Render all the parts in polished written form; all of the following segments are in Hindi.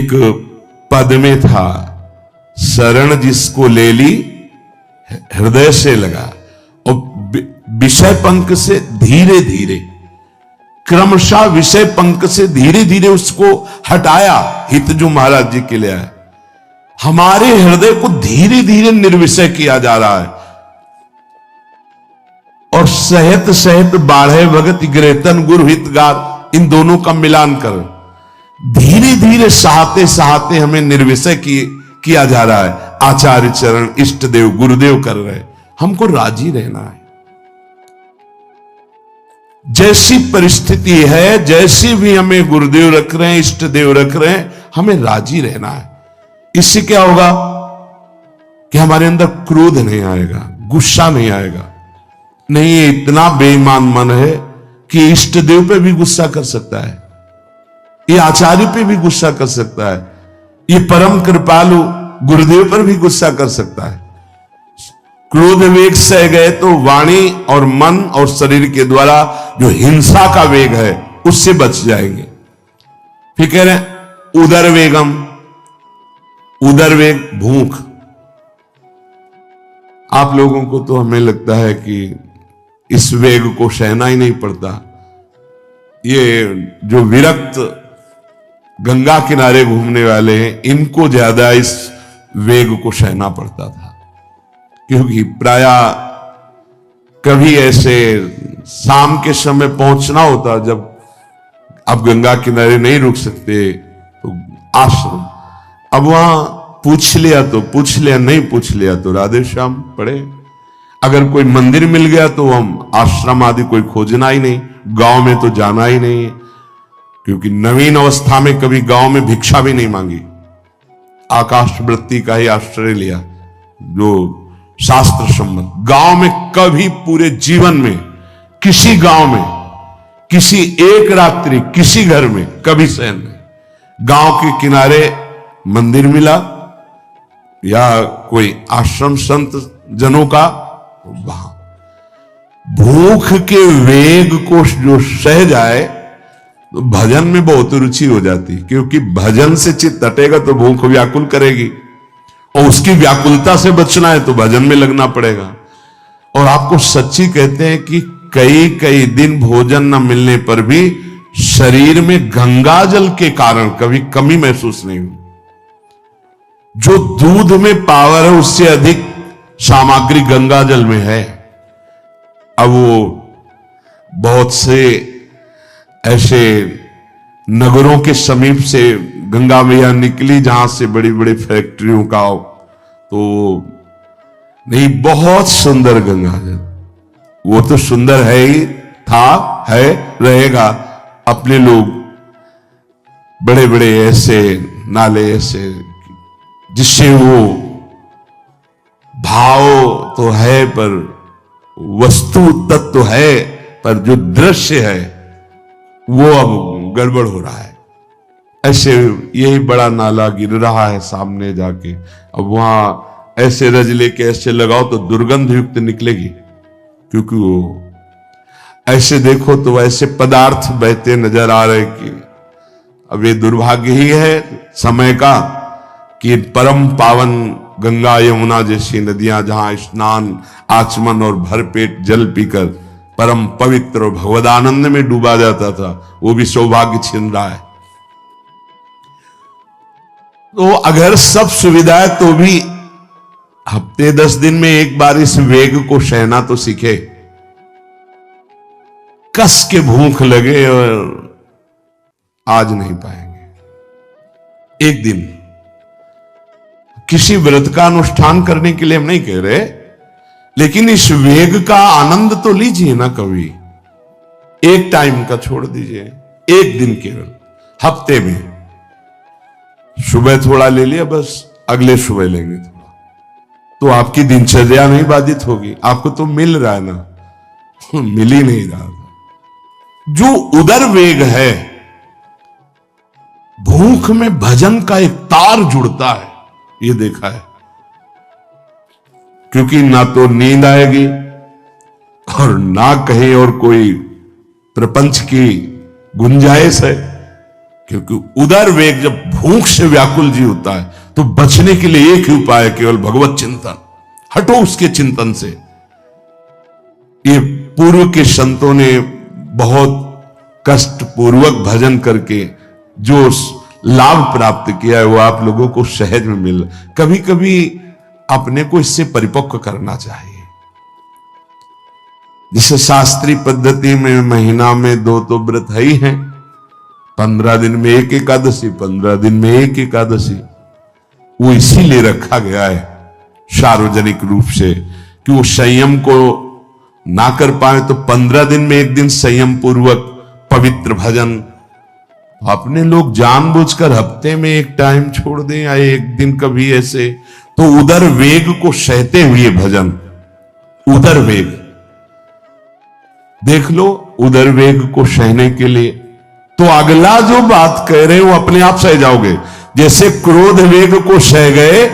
एक पद में था, शरण जिसको ले ली हृदय से लगा, और विषय पंख से धीरे धीरे, क्रमशः विषय पंख से धीरे धीरे उसको हटाया। हित जो महाराज जी के लिए आया, हमारे हृदय को धीरे धीरे निर्विषय किया जा रहा है। और सहत सहत बाढ़े भगत ग्रेतन गुरु हितगार, इन दोनों का मिलान कर धीरे धीरे सहाते सहाते हमें निर्विषय किया जा रहा है। आचार्य चरण इष्ट देव गुरुदेव कर रहे, हमको राजी रहना है। जैसी परिस्थिति है, जैसी भी हमें गुरुदेव रख रहे हैं, इष्ट देव रख रहे हैं, हमें राजी रहना है। इससे क्या होगा कि हमारे अंदर क्रोध नहीं आएगा, गुस्सा नहीं आएगा। नहीं, ये इतना बेईमान मन है कि इष्ट देव पे भी गुस्सा कर सकता है, ये आचार्य पे भी गुस्सा कर सकता है, ये परम कृपालु गुरुदेव पर भी गुस्सा कर सकता है। क्रोध वेग सह गए तो वाणी और मन और शरीर के द्वारा जो हिंसा का वेग है उससे बच जाएंगे। फिर कह रहे हैं उदर वेगम, उदर वेग भूख। आप लोगों को तो हमें लगता है कि इस वेग को सहना ही नहीं पड़ता। ये जो विरक्त गंगा किनारे घूमने वाले हैं, इनको ज्यादा इस वेग को सहना पड़ता था, क्योंकि प्रायः कभी ऐसे शाम के समय पहुंचना होता, जब आप गंगा किनारे नहीं रुक सकते तो आश्रम, अब वहां पूछ लिया तो पूछ लिया, नहीं पूछ लिया तो राधे श्याम पड़े। अगर कोई मंदिर मिल गया तो हम आश्रम आदि कोई खोजना ही नहीं, गांव में तो जाना ही नहीं है, क्योंकि नवीन अवस्था में कभी गांव में भिक्षा भी नहीं मांगी, आकाश वृत्ति का ही आश्रय लिया जो शास्त्र सम्मत। गांव में कभी पूरे जीवन में किसी गांव में किसी एक रात्रि किसी घर में कभी शयन नहीं। गांव के किनारे मंदिर मिला या कोई आश्रम संत जनों का, वहां भूख के वेग को जो सह जाए तो भजन में बहुत रुचि हो जाती, क्योंकि भजन से चित्त हटेगा तो भूख व्याकुल करेगी, और उसकी व्याकुलता से बचना है तो भजन में लगना पड़ेगा। और आपको सच्ची कहते हैं कि कई कई दिन भोजन न मिलने पर भी शरीर में गंगा जल के कारण कभी कमी महसूस नहीं हुई। जो दूध में पावर है उससे अधिक सामग्री गंगा जल में है। अब वो बहुत से ऐसे नगरों के समीप से गंगा मैया निकली जहां से बड़ी बड़ी फैक्ट्रियों का, तो नहीं, बहुत सुंदर गंगा जल, वो तो सुंदर है ही, था, है, रहेगा। अपने लोग बड़े बड़े ऐसे नाले ऐसे जिससे वो भाव तो है पर वस्तु तत्व है, पर जो दृश्य है वो अब गड़बड़ हो रहा है। ऐसे यही बड़ा नाला गिर रहा है सामने जाके, अब वहां ऐसे रज लेके ऐसे लगाओ तो दुर्गंध युक्त निकलेगी, क्योंकि वो ऐसे देखो तो ऐसे पदार्थ बहते नजर आ रहे कि अब ये दुर्भाग्य ही है समय का कि परम पावन गंगा यमुना जैसी नदियां जहां स्नान आचमन और भरपेट जल पीकर परम पवित्र और भगवदानंद में डूबा जाता था, वो भी सौभाग्य छिन रहा है। तो अगर सब सुविधा है तो भी हफ्ते 10 दिन में एक बार इस वेग को सहना तो सीखे। कस के भूख लगे और आज नहीं पाएंगे। एक दिन किसी व्रत का अनुष्ठान करने के लिए हम नहीं कह रहे, लेकिन इस वेग का आनंद तो लीजिए ना कभी। एक टाइम का छोड़ दीजिए, एक दिन केवल हफ्ते में सुबह थोड़ा ले लिया, बस अगले सुबह लेंगे थोड़ा, तो आपकी दिनचर्या नहीं बाधित होगी। आपको तो मिल रहा है ना, मिल ही नहीं रहा। जो उदर वेग है, भूख में भजन का एक तार जुड़ता है, ये देखा है, क्योंकि ना तो नींद आएगी और ना कहीं और कोई प्रपंच की गुंजाइश है। क्योंकि उदर वेग जब भूख से व्याकुल जी होता है तो बचने के लिए एक ही उपाय है, केवल भगवत चिंतन। हटो उसके चिंतन से। ये पूर्व के संतों ने बहुत कष्ट पूर्वक भजन करके जो लाभ प्राप्त किया है वो आप लोगों को सहज में मिल। कभी कभी अपने को इससे परिपक्व करना चाहिए। जैसे शास्त्रीय पद्धति में महीना में 2 तो व्रत है ही हैं, 15 दिन में एक एकादशी, 15 दिन में एक एकादशी। वो इसीलिए रखा गया है सार्वजनिक रूप से कि वो संयम को ना कर पाए तो 15 दिन में एक दिन संयम पूर्वक पवित्र भजन। अपने लोग जानबूझकर हफ्ते में एक टाइम छोड़ दें या एक दिन कभी ऐसे, तो उदर वेग को सहते हुए भजन। उदर वेग देख लो, उदर वेग को सहने के लिए तो अगला जो बात कह रहे हैं वो अपने आप सह जाओगे। जैसे क्रोध वेग को सह गए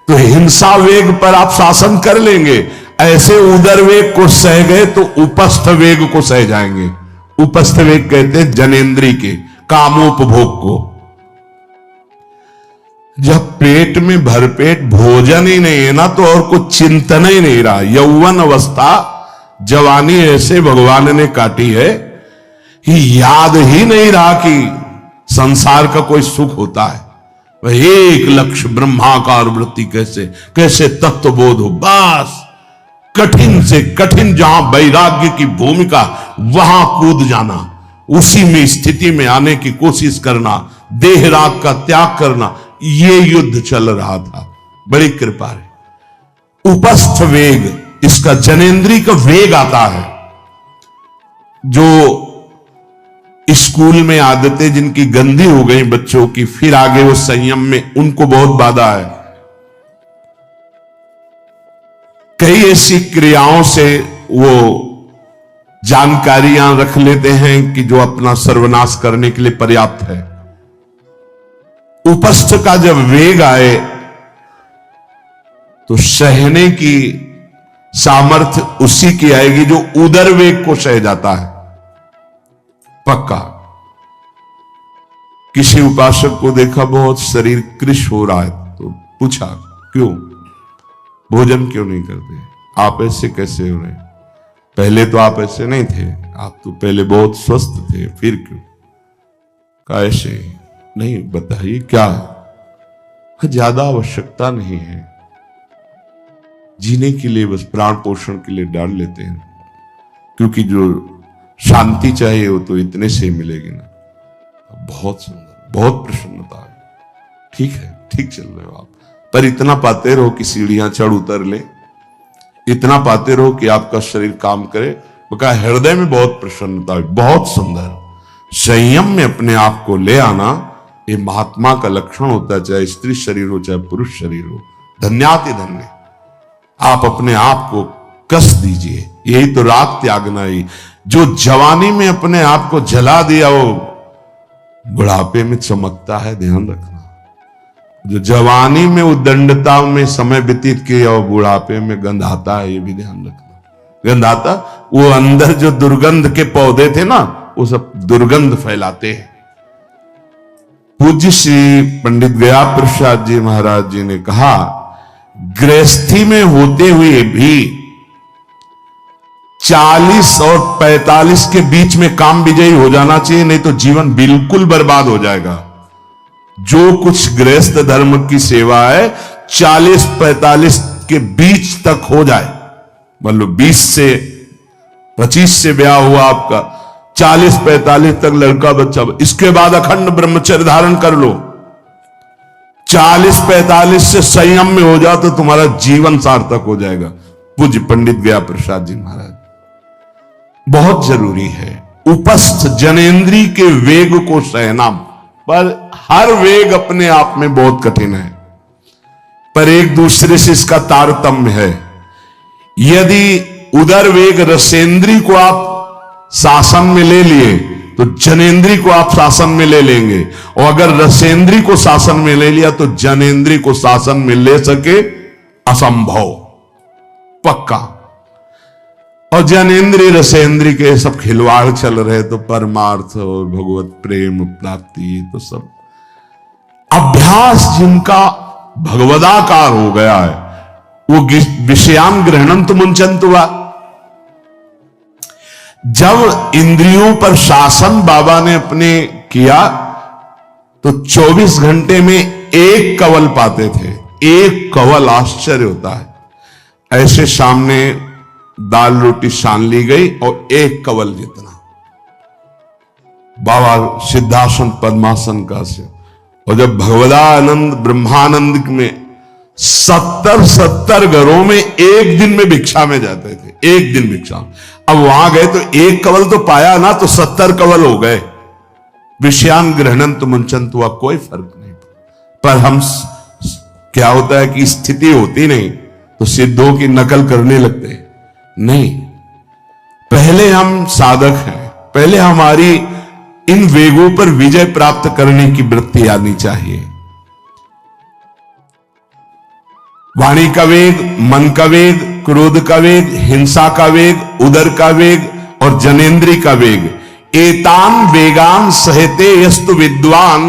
तो हिंसा वेग पर आप शासन कर लेंगे, ऐसे उदर वेग को सह गए तो उपस्थ वेग को सह जाएंगे। उपस्थ वेग कहते हैं जनेंद्री के कामोपभोग को। जब पेट में भरपेट भोजन ही नहीं है ना तो और कुछ चिंतन ही नहीं रहा। यौवन अवस्था जवानी ऐसे भगवान ने काटी है कि याद ही नहीं रहा कि संसार का कोई सुख होता है। वह एक लक्ष्य ब्रह्माकार वृत्ति कैसे कैसे तत्वबोध हो, बस कठिन से कठिन जहां वैराग्य की भूमिका वहां कूद जाना, उसी में स्थिति में आने की कोशिश करना, देह राग का त्याग करना, ये युद्ध चल रहा था। बड़ी कृपा है। उपस्थ वेग, इसका जनेंद्री का वेग आता है। जो स्कूल में आदतें जिनकी गंदी हो गई बच्चों की, फिर आगे वो संयम में उनको बहुत बाधा है। कई ऐसी क्रियाओं से वो जानकारियां रख लेते हैं कि जो अपना सर्वनाश करने के लिए पर्याप्त है। उपस्थ का जब वेग आए तो सहने की सामर्थ्य उसी की आएगी जो उदर वेग को सह जाता है। पक्का। किसी उपासक को देखा बहुत शरीर कृश हो रहा है तो पूछा क्यों, भोजन क्यों नहीं करते, आप ऐसे कैसे हो रहे, पहले तो आप ऐसे नहीं थे, आप तो पहले बहुत स्वस्थ थे, फिर क्यों, का ऐसे नहीं, बताइए क्या, ज्यादा आवश्यकता नहीं है, जीने के लिए बस प्राण पोषण के लिए डाल लेते हैं, क्योंकि जो शांति चाहिए वो तो इतने से मिलेगी ना। बहुत सुंदर, बहुत प्रसन्नता है, ठीक है, ठीक चल रहे हो आप, पर इतना पाते रहो कि सीढ़ियां चढ़ उतर ले, इतना पाते रहो कि आपका शरीर काम करे। वो कहा हृदय में बहुत प्रसन्नता है, बहुत सुंदर। संयम में अपने आप को ले आना ये महात्मा का लक्षण होता है, चाहे स्त्री शरीर हो चाहे पुरुष शरीर हो। धन्याति धन्य। आप अपने आप को कस दीजिए, यही तो राग त्यागना ही। जो जवानी में अपने आप को जला दिया वो बुढ़ापे में चमकता है, ध्यान रखना। जो जवानी में उद्दंडता में समय व्यतीत किया वो बुढ़ापे में गंधाता है, ये भी ध्यान रखना। गंधाता वो अंदर जो दुर्गंध के पौधे थे ना वो सब दुर्गंध फैलाते हैं। पूज्य श्री पंडित गया प्रसाद जी महाराज जी ने कहा, गृहस्थी में होते हुए भी 40 और 45 के बीच में काम विजयी हो जाना चाहिए, नहीं तो जीवन बिल्कुल बर्बाद हो जाएगा। जो कुछ गृहस्थ धर्म की सेवा है 40-45 के बीच तक हो जाए, मतलब 20 से 25 से ब्याह हुआ आपका, 40-45 तक लड़का बच्चा, इसके बाद अखंड ब्रह्मचर्य धारण कर लो। 40-45 से संयम में हो जाओ तो तुम्हारा जीवन सार्थक हो जाएगा। पूज्य पंडित गया प्रसाद जी महाराज। बहुत जरूरी है उपस्थ जनेंद्री के वेग को सहना, पर हर वेग अपने आप में बहुत कठिन है, पर एक दूसरे से इसका तारतम्य है। यदि उदर वेग रसेंद्री को आप शासन में ले लिए तो जनेंद्री को आप शासन में ले लेंगे, और अगर रसेंद्री को शासन में ले लिया तो जनेंद्री को शासन में ले सके असंभव, पक्का। और जनेन्द्रिय रसेंद्रिय के सब खिलवाड़ चल रहे, तो परमार्थ और भगवत प्रेम प्राप्ति, तो सब अभ्यास जिनका भगवदाकार हो गया है, वो विषयान गृहणंत मुंचंत हुआ। जब इंद्रियों पर शासन बाबा ने अपने किया तो 24 घंटे में एक कवल पाते थे। एक कवल, आश्चर्य होता है। ऐसे सामने दाल रोटी सान ली गई और एक कवल जितना बाबा सिद्धासन पद्मासन का से। और जब भगवदानंद ब्रह्मानंद में 70 घरों में एक दिन में भिक्षा में जाते थे, एक दिन भिक्षा। अब वहां गए तो एक कवल तो पाया ना, तो 70 कवल हो गए। विषयान ग्रहणंत मुंचंत हुआ, कोई फर्क नहीं। पर हम क्या होता है कि स्थिति होती नहीं तो सिद्धों की नकल करने लगते हैं। नहीं, पहले हम साधक हैं, पहले हमारी इन वेगों पर विजय प्राप्त करने की वृत्ति आनी चाहिए। वाणी का वेग, मन का वेग, क्रोध का वेग, हिंसा का वेग, उदर का वेग और जनेन्द्रिय का वेग, एतान वेगान सहते यस्तु विद्वान।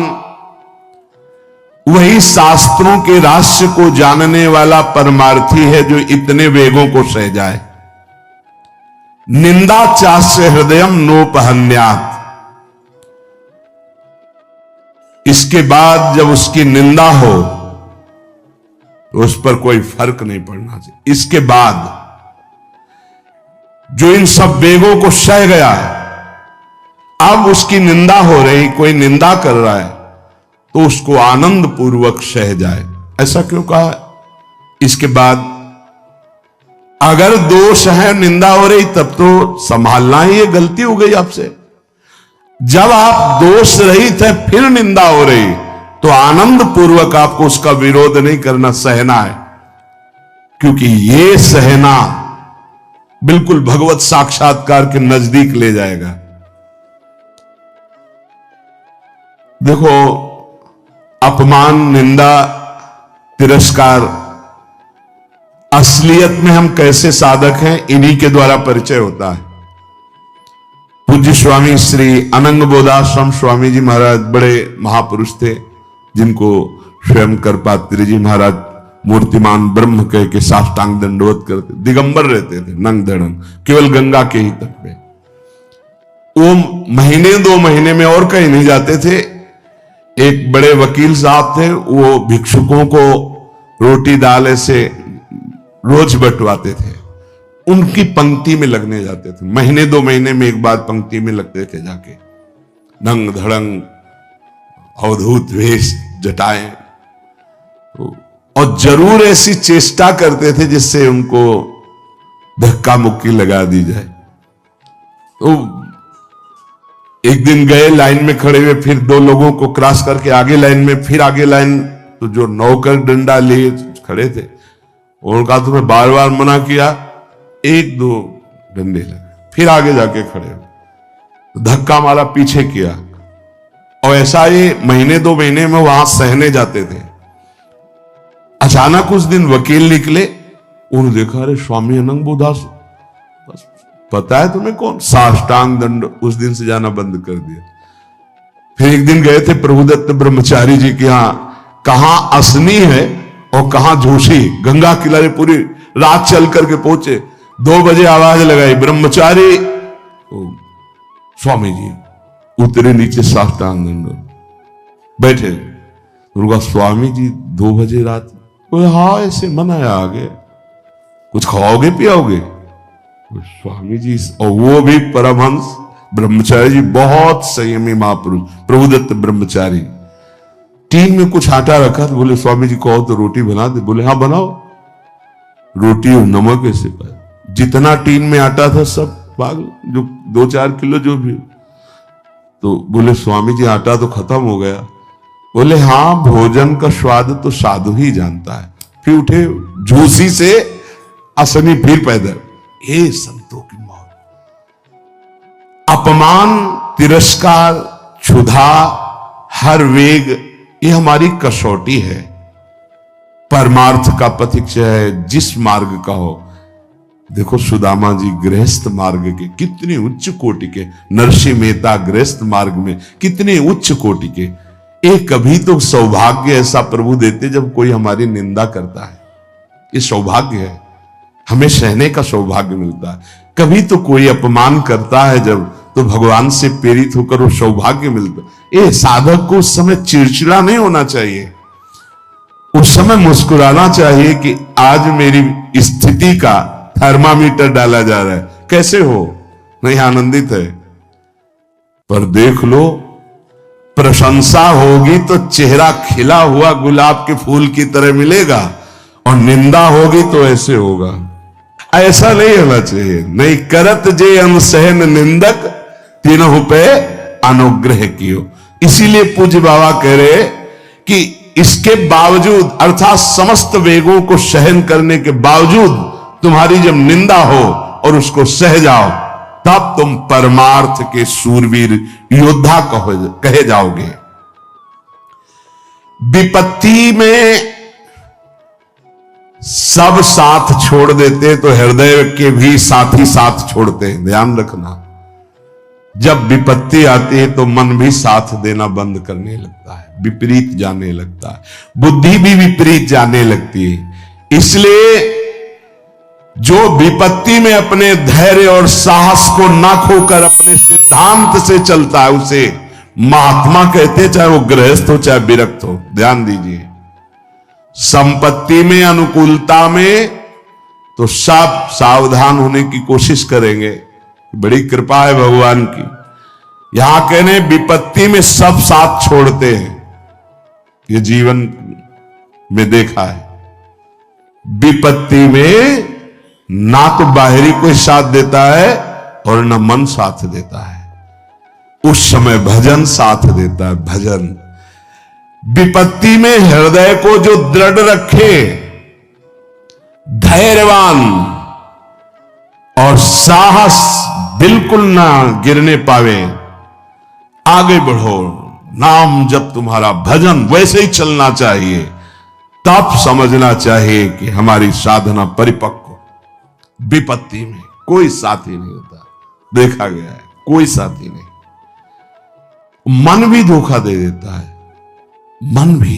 वही शास्त्रों के रहस्य को जानने वाला परमार्थी है जो इतने वेगों को सह जाए। निंदा चास्य हृदयम नोपहन्यात। इसके बाद जब उसकी निंदा हो तो उस पर कोई फर्क नहीं पड़ना चाहिए। इसके बाद जो इन सब वेगों को सह गया है, अब उसकी निंदा हो रही, कोई निंदा कर रहा है तो उसको आनंद पूर्वक सह जाए। ऐसा क्यों कहा? इसके बाद अगर दोष है, निंदा हो रही, तब तो संभालना ही, ये गलती हो गई आपसे। जब आप दोष रहित है फिर निंदा हो रही तो आनंद पूर्वक आपको उसका विरोध नहीं करना, सहना है। क्योंकि ये सहना बिल्कुल भगवत साक्षात्कार के नजदीक ले जाएगा। देखो, अपमान, निंदा, तिरस्कार, असलियत में हम कैसे साधक हैं, इन्हीं के द्वारा परिचय होता है। पूज्य स्वामी श्री अनंग बोधाश्रम स्वामी जी महाराज बड़े महापुरुष थे, जिनको स्वयं करपात्री जी महाराज मूर्तिमान ब्रह्म कह के साष्टांग दंडवत करते, दिगंबर रहते थे, नंग धड़ंग, केवल गंगा के ही तट पे। वो महीने 2 महीने में और कहीं नहीं जाते थे। एक बड़े वकील साहब थे, वो भिक्षुकों को रोटी दाल ऐसे रोज बंटवाते थे, उनकी पंक्ति में लगने जाते थे। महीने 2 महीने में एक बार पंक्ति में लगते थे जाके, नंग धड़ंग, अवधूत वेश, जटाएं, और जरूर ऐसी चेष्टा करते थे जिससे उनको धक्का मुक्की लगा दी जाए। तो एक दिन गए, लाइन में खड़े हुए, फिर 2 लोगों को क्रॉस करके आगे लाइन में, फिर आगे लाइन, तो जो नौकर डंडा लिए खड़े थे उनका तुम्हें बार बार मना किया, 1-2 डंडे लगे, फिर आगे जाके खड़े हो, धक्का मारा, पीछे किया। और ऐसा ही महीने 2 महीने में वहां सहने जाते थे। अचानक उस दिन वकील निकले, उन्होंने देखा, अरे स्वामी अनंग बोधास, पता है तुम्हें कौन? साष्टांग दंड, उस दिन से जाना बंद कर दिया। फिर एक दिन गए थे प्रभुदत्त ब्रह्मचारी जी के यहां, कहां असनी है और कहां झूठी, गंगा किनारे पूरी रात चल करके पहुंचे। 2 बजे आवाज लगाई, ब्रह्मचारी, स्वामी जी उतरे नीचे, साष्टांग दंड बैठे। उनका स्वामी जी 2 बजे रात, हाँ ऐसे मनाया, आगे कुछ खाओगे पियाओगे? स्वामी जी, और वो भी परमहंस ब्रह्मचारी जी, बहुत संयमी महापुरुष, प्रभुदत्त ब्रह्मचारी। टीन में कुछ आटा रखा, तो बोले स्वामी जी कहो तो रोटी बना दे। बोले हाँ बनाओ। रोटी और नमक ऐसे पाया, जितना टीन में आटा था सब पागल, जो 2-4 किलो जो भी। तो बोले स्वामी जी आटा तो खत्म हो गया। बोले हाँ, भोजन का स्वाद तो साधु ही जानता है। फिर उठे, झूसी से असनी फिर पैदल। हे संतों की मौत, अपमान, तिरस्कार, क्षुधा, हर वेग, ये हमारी कसौटी है। परमार्थ का पथिक है, जिस मार्ग का हो, देखो सुदामा जी गृहस्थ मार्ग के कितने उच्च कोटि के, नरसिंह मेहता गृहस्थ मार्ग में कितने उच्च कोटि के। एक कभी तो सौभाग्य ऐसा प्रभु देते जब कोई हमारी निंदा करता है, ये सौभाग्य है, हमें सहने का सौभाग्य मिलता है। कभी तो कोई अपमान करता है जब, तो भगवान से प्रेरित होकर वो सौभाग्य मिलता। ये साधक को उस समय चिड़चिड़ा नहीं होना चाहिए, उस समय मुस्कुराना चाहिए कि आज मेरी स्थिति का थर्मामीटर डाला जा रहा है, कैसे हो, नहीं आनंदित है। पर देख लो, प्रशंसा होगी तो चेहरा खिला हुआ गुलाब के फूल की तरह मिलेगा, और निंदा होगी तो ऐसे होगा। ऐसा नहीं होना चाहिए। नहीं करत जे अनसहन निंदक, तीनों पे अनुग्रह कियो। इसीलिए पूज्य बाबा कह रहे कि इसके बावजूद, अर्थात समस्त वेगों को सहन करने के बावजूद तुम्हारी जब निंदा हो और उसको सह जाओ, तब तुम परमार्थ के शूरवीर योद्धा कहे जाओगे। विपत्ति में सब साथ छोड़ देते तो हृदय के भी साथी साथ छोड़ते हैं, ध्यान रखना। जब विपत्ति आती है तो मन भी साथ देना बंद करने लगता है, विपरीत जाने लगता है, बुद्धि भी विपरीत जाने लगती है। इसलिए जो विपत्ति में अपने धैर्य और साहस को ना खोकर अपने सिद्धांत से चलता है उसे महात्मा कहते हैं, चाहे वो गृहस्थ हो चाहे विरक्त हो। ध्यान दीजिए, संपत्ति में अनुकूलता में तो सब सावधान होने की कोशिश करेंगे, बड़ी कृपा है भगवान की। यहां कहने विपत्ति में सब साथ छोड़ते हैं, ये जीवन में देखा है। विपत्ति में ना तो बाहरी कोई साथ देता है और न मन साथ देता है, उस समय भजन साथ देता है, भजन। विपत्ति में हृदय को जो दृढ़ रखे, धैर्यवान और साहस बिल्कुल ना गिरने पावे, आगे बढ़ो, नाम जब तुम्हारा भजन वैसे ही चलना चाहिए, तब समझना चाहिए कि हमारी साधना परिपक्व। विपत्ति में कोई साथी नहीं होता, देखा गया है, कोई साथी नहीं। मन भी धोखा दे देता है, मन भी,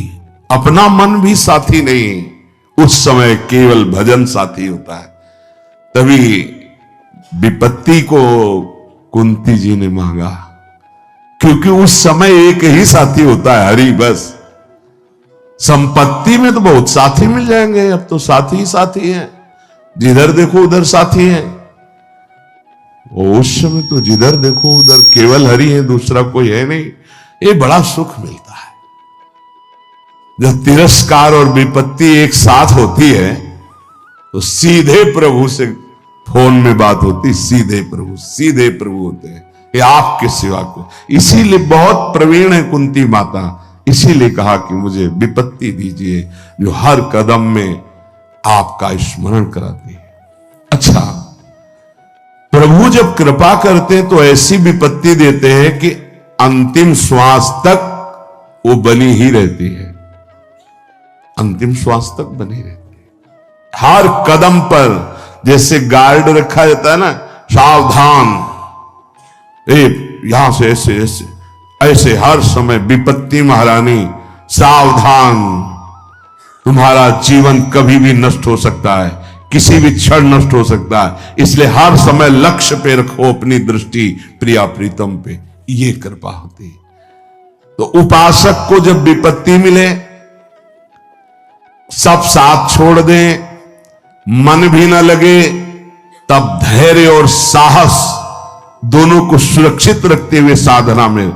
अपना मन भी साथी नहीं, उस समय केवल भजन साथी होता है। तभी विपत्ति को कुंती जी ने मांगा, क्योंकि उस समय एक ही साथी होता है, हरि बस। संपत्ति में तो बहुत साथी मिल जाएंगे, अब तो साथी ही साथी हैं, जिधर देखो उधर साथी हैं। उस समय तो जिधर देखो उधर केवल हरि है, दूसरा कोई है नहीं। ये बड़ा सुख मिलता है जब तिरस्कार और विपत्ति एक साथ होती है, तो सीधे प्रभु से फोन में बात होती, सीधे प्रभु होते हैं, ये आपके सिवा को। इसीलिए बहुत प्रवीण है कुंती माता, इसीलिए कहा कि मुझे विपत्ति दीजिए जो हर कदम में आपका स्मरण कराती है। अच्छा, प्रभु जब कृपा करते हैं तो ऐसी विपत्ति देते हैं कि अंतिम श्वास तक वो बनी ही रहती है, अंतिम श्वास तक बनी रहती है। हर कदम पर जैसे गार्ड रखा जाता है ना, सावधान, यहां से ऐसे ऐसे ऐसे हर समय विपत्ति महारानी सावधान, तुम्हारा जीवन कभी भी नष्ट हो सकता है, किसी भी क्षण नष्ट हो सकता है, इसलिए हर समय लक्ष्य पे रखो अपनी दृष्टि, प्रिया प्रीतम पे, ये कृपा होती है। तो उपासक को जब विपत्ति मिले, सब साथ छोड़ दें, मन भी न लगे, तब धैर्य और साहस दोनों को सुरक्षित रखते हुए साधना में